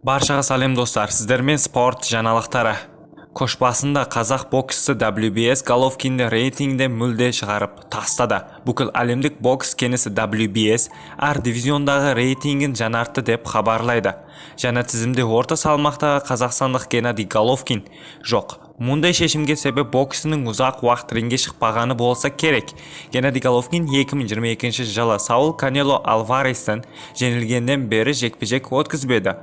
Barchaga salom dostlar, sizlerмен sport жаңалықтары. Koşbasында қазақ боксшысы WBS Головкинді рейтингде мүлде шығарып тастады. Бүкіл әлемдік бокс кеңесі WBS әр дивизиондағы рейтингін жаңартты деп хабарлайды. Жаңа тізімде орта салмақтағы қазақстандық Геннадий Головкин жоқ. Мұндай шешімге себеп боксының ұзақ уақыт рингке шықпағаны болса керек. Геннадий Головкин 2022 жылы Саул Канело Альварестен жеңілгеннен бері жекпе-жек өткізбеді.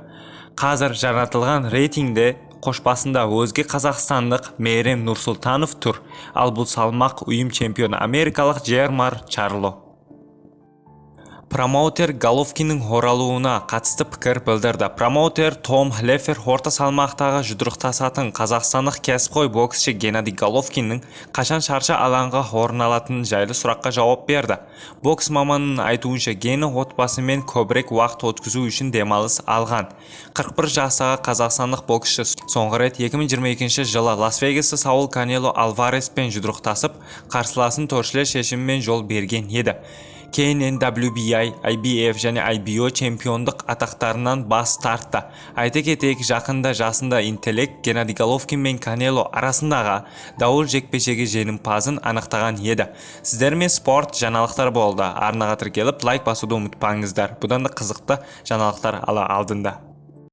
Қазір жаңартылған рейтингде қошбасында өзге қазақстандық Мейрем Нұрсұлтанов тұр, ал бұл салмақ ұйым чемпионы америкалық Джермар Чарло. Промоутер Головкиннің оралуына қатысты пікір білдірді. Промоутер Том Лефер орта салмақтағы жұдырықтасатын қазақстандық кәсіпқой боксшы Геннадий Головкиннің қашан шаршы алаңға орын алатыны жайлы сұраққа жауап берді. Бокс маманының айтуынша Гені отбасымен көбірек уақыт өткізу үшін демалыс алған. 41 жастағы қазақстандық боксшы соңғы рет 2022 жылы Лас-Вегаста Саул Канело Альвареспен жұдырықтасып, қарсыласын төртшілер шешімімен жол берген еді. Кейіннен WBI, IBF және IBO чемпиондық атақтарынан бас тартты. Айта кетейік, жақында жасында интеллект Геннадий Головкин мен Канело арасындағы дауыл жекпе-жегі жеңімпазын анықтаған еді. Сіздермен спорт жаңалықтар болды. Арнаға тіркеліп лайк басуды ұмытпаңыздар. Бұдан да қызықты жаңалықтар ала алдында.